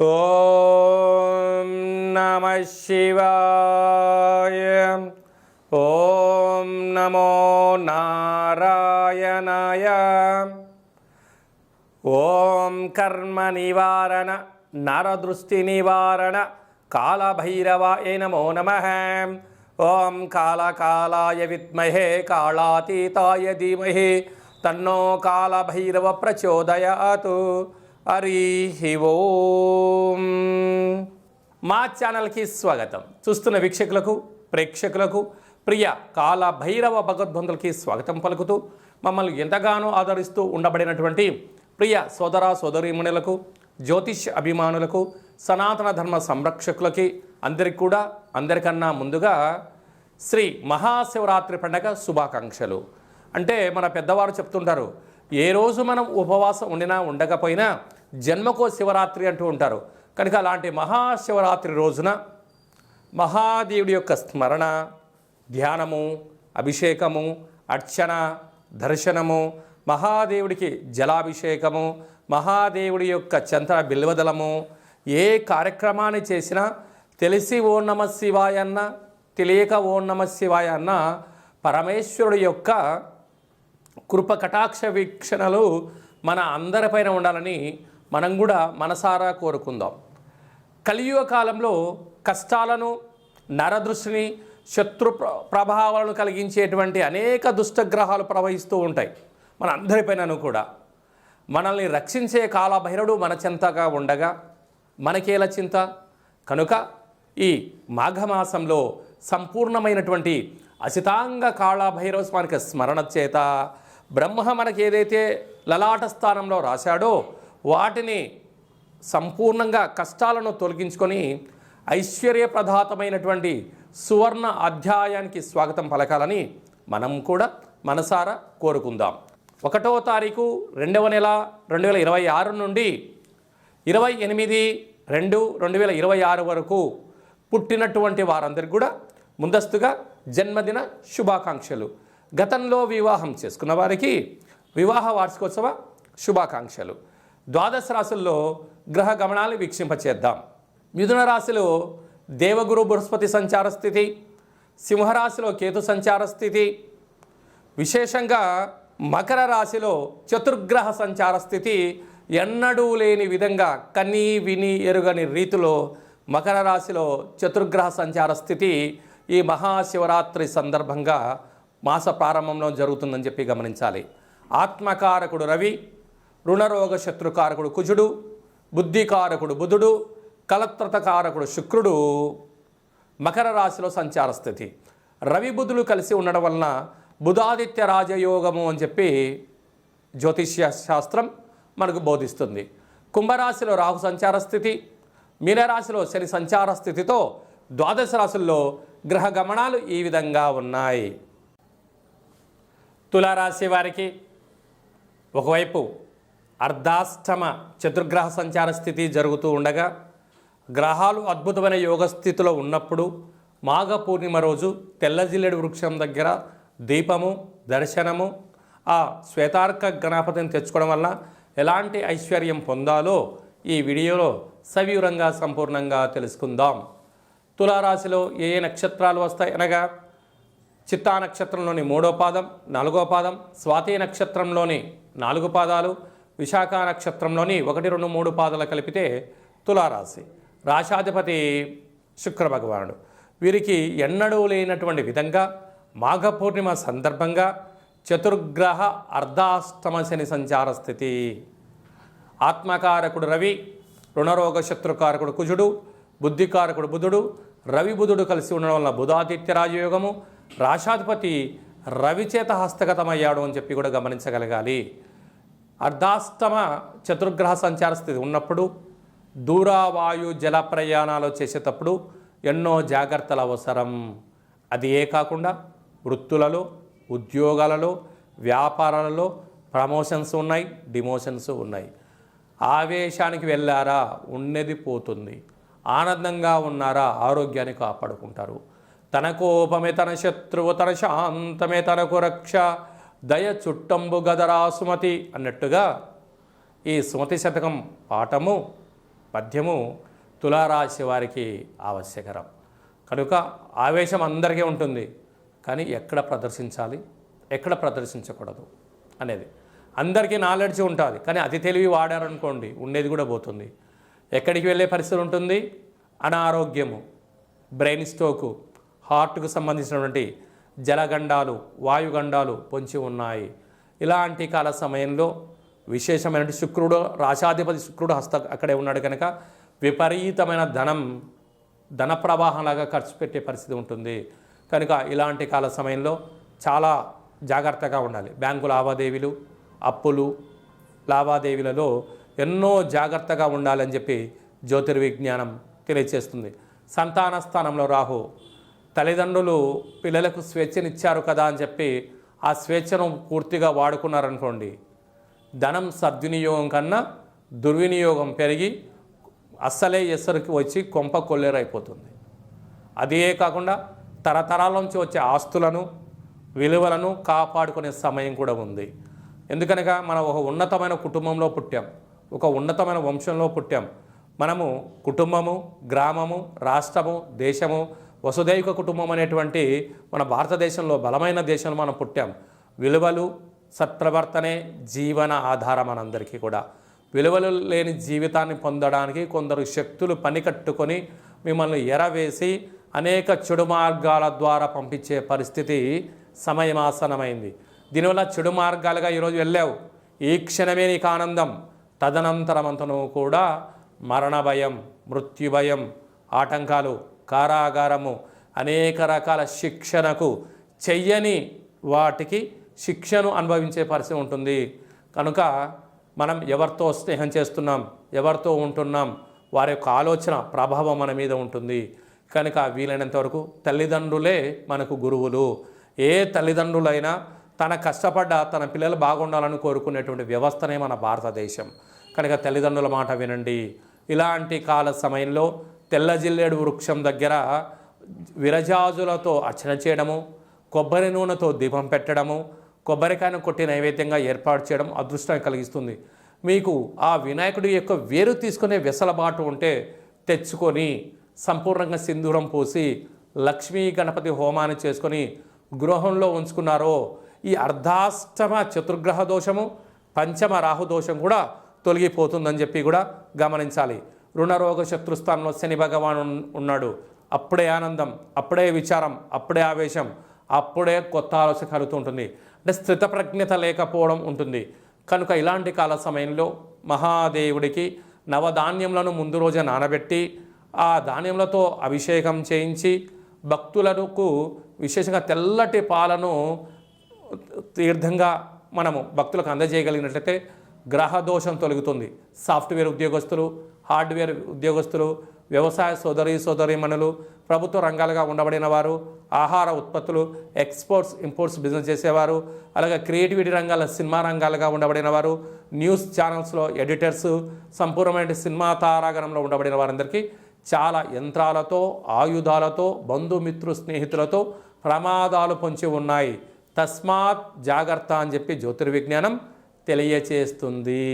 ఓం నమః శివాయ. ఓం నమో నారాయణాయ. ఓం కర్మ నివారణ నరదృష్టి నివారణ కాళభైరవాయ నమో నమః. ఓం కాళకాలాయ విద్మహే కాళాతీతాయ ధీమహి తన్నో కాళభైరవ ప్రచోదయాత్. హరి ఓం. మా ఛానల్కి స్వాగతం. చూస్తున్న వీక్షకులకు ప్రేక్షకులకు ప్రియ కాళభైరవ భగవద్బంధులకి స్వాగతం పలుకుతూ మమ్మల్ని ఎంతగానో ఆదరిస్తూ ఉండబడినటువంటి ప్రియ సోదర సోదరీమణులకు, జ్యోతిష్ అభిమానులకు, సనాతన ధర్మ సంరక్షకులకి అందరికన్నా ముందుగా శ్రీ మహాశివరాత్రి పండగ శుభాకాంక్షలు. అంటే మన పెద్దవారు చెప్తుంటారు, ఏ రోజు మనం ఉపవాసం ఉండినా ఉండకపోయినా జన్మకో శివరాత్రి అంటూ ఉంటారు. కనుక అలాంటి మహాశివరాత్రి రోజున మహాదేవుడి యొక్క స్మరణ, ధ్యానము, అభిషేకము, అర్చన, దర్శనము, మహాదేవుడికి జలాభిషేకము, మహాదేవుడి యొక్క చంద్ర బిల్వదలము, ఏ కార్యక్రమాన్ని చేసినా తెలిసి ఓం నమ శివాయ అన్న, తెలియక ఓం నమ శివాయ అన్న పరమేశ్వరుడి యొక్క కృప కటాక్ష వీక్షణలు మన అందరిపైన ఉండాలని మనం కూడా మనసారా కోరుకుందాం. కలియుగ కాలంలో కష్టాలను, నరదృష్టిని, శత్రు ప్రభావాలను కలిగించేటువంటి అనేక దుష్టగ్రహాలు ప్రవహిస్తూ ఉంటాయి మన అందరిపైనను కూడా. మనల్ని రక్షించే కాళభైరవుడు మన చెంతగా ఉండగా మనకేల చింత? కనుక ఈ మాఘమాసంలో సంపూర్ణమైనటువంటి అసితాంగ కాళభైరవ స్వామికి స్మరణ చేత బ్రహ్మ మనకి ఏదైతే లలాట స్థానంలో రాశాడో వాటిని సంపూర్ణంగా కష్టాలను తొలగించుకొని ఐశ్వర్యప్రదాతమైనటువంటి సువర్ణ అధ్యాయానికి స్వాగతం పలకాలని మనం కూడా మనసారా కోరుకుందాం. 1వ తారీఖు 2వ నెల 2026 నుండి 28/2/2026 వరకు పుట్టినటువంటి వారందరికీ కూడా ముందస్తుగా జన్మదిన శుభాకాంక్షలు. గతంలో వివాహం చేసుకున్న వారికి వివాహ వార్షికోత్సవ శుభాకాంక్షలు. ద్వాదశ రాశుల్లో గ్రహ గమనాలు వీక్షింపచేద్దాం. మిథున రాశిలో దేవగురు బృహస్పతి సంచార స్థితి, సింహరాశిలో కేతు సంచార స్థితి, విశేషంగా మకర రాశిలో చతుర్గ్రహ సంచార స్థితి ఎన్నడూ లేని విధంగా కన్నీ విని ఎరుగని రీతిలో మకర రాశిలో చతుర్గ్రహ సంచార స్థితి ఈ మహాశివరాత్రి సందర్భంగా మాస ప్రారంభంలో జరుగుతుందని చెప్పి గమనించాలి. ఆత్మకారకుడు రవి, రుణరోగ శత్రుకారకుడు కుజుడు, బుద్ధికారకుడు బుధుడు, కలత్రతకారకుడు శుక్రుడు మకర రాశిలో సంచార స్థితి. రవి బుధులు కలిసి ఉండడం వలన బుధాదిత్య రాజయోగము అని చెప్పి జ్యోతిష్య శాస్త్రం మనకు బోధిస్తుంది. కుంభరాశిలో రాహు సంచార స్థితి, మీనరాశిలో శని సంచార స్థితితో ద్వాదశ రాశుల్లో గ్రహ గమనాలు ఈ విధంగా ఉన్నాయి. తులారాశి వారికి ఒకవైపు అర్ధాష్టమ చతుర్గ్రహ సంచార స్థితి జరుగుతూ ఉండగా గ్రహాలు అద్భుతమైన యోగ స్థితిలో ఉన్నప్పుడు మాఘ పూర్ణిమ రోజు తెల్లజిల్లెడు వృక్షం దగ్గర దీపము, దర్శనము, ఆ శ్వేతార్క గణపతిని తెచ్చుకోవడం వల్ల ఎలాంటి ఐశ్వర్యం పొందాలో ఈ వీడియోలో సవివరంగా సంపూర్ణంగా తెలుసుకుందాం. తులారాశిలో ఏ నక్షత్రాలు వస్తాయి అనగా చిత్తా నక్షత్రంలోని 3వ పాదం, 4వ పాదం, స్వాతి నక్షత్రంలోని 4 పాదాలు, విశాఖ నక్షత్రంలోని 1, 2, 3 పాదాలు కలిపితే తులారాశి. రాశాధిపతి శుక్ర భగవానుడు. వీరికి ఎన్నడూ లేనటువంటి విధంగా మాఘ పూర్ణిమ సందర్భంగా చతుర్గ్రహ అర్ధాష్టమ శని సంచార స్థితి. ఆత్మకారకుడు రవి, రుణరోగ శత్రుకారకుడు కుజుడు, బుద్ధికారకుడు బుధుడు, రవి బుధుడు కలిసి ఉండడం వల్ల బుధాదిత్య రాజయోగము. రాశాధిపతి రవిచేత హస్తగతమయ్యాడు అని చెప్పి కూడా గమనించగలగాలి. అర్ధాష్టమ చతుర్గ్రహ సంచార స్థితి ఉన్నప్పుడు దూరావాయు జల ప్రయాణాలు చేసేటప్పుడు ఎన్నో జాగ్రత్తలు అవసరం. అది ఏ కాకుండా వృత్తులలో, ఉద్యోగాలలో, వ్యాపారాలలో ప్రమోషన్స్ ఉన్నాయి, డిమోషన్స్ ఉన్నాయి. ఆవేశానికి వెళ్ళారా ఉన్నది పోతుంది, ఆనందంగా ఉన్నారా ఆరోగ్యాన్ని కాపాడుకుంటారు. తన కోపమే తన శత్రువు, తన శాంతమే తనకు రక్ష, దయ చుట్టంబు గదరా సుమతి అన్నట్టుగా ఈ సుమతి శతకం పాఠము పద్యము తులారాశి వారికి ఆవశ్యకరం. కనుక ఆవేశం అందరికీ ఉంటుంది, కానీ ఎక్కడ ప్రదర్శించాలి, ఎక్కడ ప్రదర్శించకూడదు అనేది అందరికీ నాలెడ్జ్ ఉంటుంది, కానీ అతి తెలివి వాడారనుకోండి ఉండేది కూడా పోతుంది. ఎక్కడికి వెళ్ళే పరిస్థితి ఉంటుంది? అనారోగ్యము, బ్రెయిన్ స్ట్రోకు, హార్ట్కు సంబంధించినటువంటి జలగండాలు, వాయుగండాలు పొంచి ఉన్నాయి. ఇలాంటి కాల సమయంలో విశేషమైన శుక్రుడు, రాశాధిపతి శుక్రుడు అక్కడే ఉన్నాడు కనుక విపరీతమైన ధన ప్రవాహంలాగా ఖర్చు పెట్టే పరిస్థితి ఉంటుంది. కనుక ఇలాంటి కాల సమయంలో చాలా జాగ్రత్తగా ఉండాలి. బ్యాంకు లావాదేవీలు, అప్పులు, లావాదేవీలలో ఎన్నో జాగ్రత్తగా ఉండాలని చెప్పి జ్యోతిర్విజ్ఞానం తెలియజేస్తుంది. సంతాన స్థానంలో రాహు, తల్లిదండ్రులు పిల్లలకు స్వేచ్ఛనిచ్చారు కదా అని చెప్పి ఆ స్వేచ్ఛను పూర్తిగా వాడుకున్నారనుకోండి, ధనం సద్వినియోగం కన్నా దుర్వినియోగం పెరిగి అస్సలే ఎసరికి వచ్చి కొంప కొల్లేరైపోతుంది. అదే కాకుండా తరతరాల నుంచి వచ్చే ఆస్తులను, విలువలను కాపాడుకునే సమయం కూడా ఉంది. ఎందుకనగా మనం ఒక ఉన్నతమైన కుటుంబంలో పుట్టాం, ఒక ఉన్నతమైన వంశంలో పుట్టాం. మనము కుటుంబము, గ్రామము, రాష్ట్రము, దేశము, వసుదైక కుటుంబం అనేటువంటి మన భారతదేశంలో బలమైన దేశంలో మనం పుట్టాం. విలువలు, సత్ప్రవర్తనే జీవన ఆధారం మనందరికీ కూడా. విలువలు లేని జీవితాన్ని పొందడానికి కొందరు శక్తులు పనికట్టుకొని మిమ్మల్ని ఎరవేసి అనేక చెడు మార్గాల ద్వారా పంపించే పరిస్థితి సమయమాసనమైంది. దీనివల్ల చెడు మార్గాలుగా ఈరోజు వెళ్ళావు, ఈ క్షణమే నీకు ఆనందం, తదనంతరమంతను కూడా మరణ భయం, మృత్యు భయం, ఆటంకాలు, కారాగారము, అనేక రకాల శిక్షణకు చెయ్యని వాటికి శిక్షను అనుభవించే పరిస్థితి ఉంటుంది. కనుక మనం ఎవరితో స్నేహం చేస్తున్నాం, ఎవరితో ఉంటున్నాం, వారి యొక్క ఆలోచన ప్రభావం మన మీద ఉంటుంది. కనుక వీలైనంత వరకు తల్లిదండ్రులే మనకు గురువులు. ఏ తల్లిదండ్రులైనా తన కష్టపడ్డ తన పిల్లలు బాగుండాలని కోరుకునేటువంటి వ్యవస్థనే మన భారతదేశం. కనుక తల్లిదండ్రుల మాట వినండి. ఇలాంటి కాల సమయంలో తెల్ల జిల్లేడు వృక్షం దగ్గర విరజాజులతో అర్చన చేయడము, కొబ్బరి నూనెతో దీపం పెట్టడము, కొబ్బరికాయను కొట్టి నైవేద్యంగా ఏర్పాటు చేయడం అదృష్టాన్ని కలిగిస్తుంది. మీకు ఆ వినాయకుడి యొక్క వేరు తీసుకునే వెసలబాటు ఉంటే తెచ్చుకొని సంపూర్ణంగా సింధూరం పోసి లక్ష్మీ గణపతి హోమాన్ని చేసుకొని గృహంలో ఉంచుకున్నారో ఈ అర్ధాష్టమ చతుర్గ్రహ దోషము, పంచమ రాహు దోషం కూడా తొలగిపోతుందని చెప్పి కూడా గమనించాలి. రుణరోగ శత్రుస్థానంలో శని భగవాను ఉన్నాడు. అప్పుడే ఆనందం, అప్పుడే విచారం, అప్పుడే ఆవేశం, అప్పుడే కొత్త ఆలోచన కలుగుతుంటుంది. అంటే స్థితప్రజ్ఞత లేకపోవడం ఉంటుంది. కనుక ఇలాంటి కాల సమయంలో మహాదేవుడికి నవధాన్యములను ముందు రోజే నానబెట్టి ఆ ధాన్యములతో అభిషేకం చేయించి భక్తులకు విశేషంగా తెల్లటి పాలను తీర్థంగా మనము భక్తులకు అందజేయగలిగినట్లయితే గ్రహ దోషం తొలగుతుంది. సాఫ్ట్వేర్ ఉద్యోగస్తులు, హార్డ్వేర్ ఉద్యోగస్తులు, వ్యవసాయ సోదరీమణులు, ప్రభుత్వ రంగాలుగా ఉండబడిన వారు, ఆహార ఉత్పత్తులు, ఎక్స్పోర్ట్స్ ఇంపోర్ట్స్ బిజినెస్ చేసేవారు, అలాగే క్రియేటివిటీ రంగాల సినిమా రంగాలుగా ఉండబడిన వారు, న్యూస్ ఛానల్స్లో ఎడిటర్స్, సంపూర్ణమైన సినిమా తారాగణంలో ఉండబడిన వారందరికీ చాలా యంత్రాలతో, ఆయుధాలతో, బంధుమిత్రు స్నేహితులతో ప్రమాదాలు పొంచి ఉన్నాయి. తస్మాత్ జాగ్రత్త అని చెప్పి జ్యోతిర్విజ్ఞానం తెలియచేస్తుంది.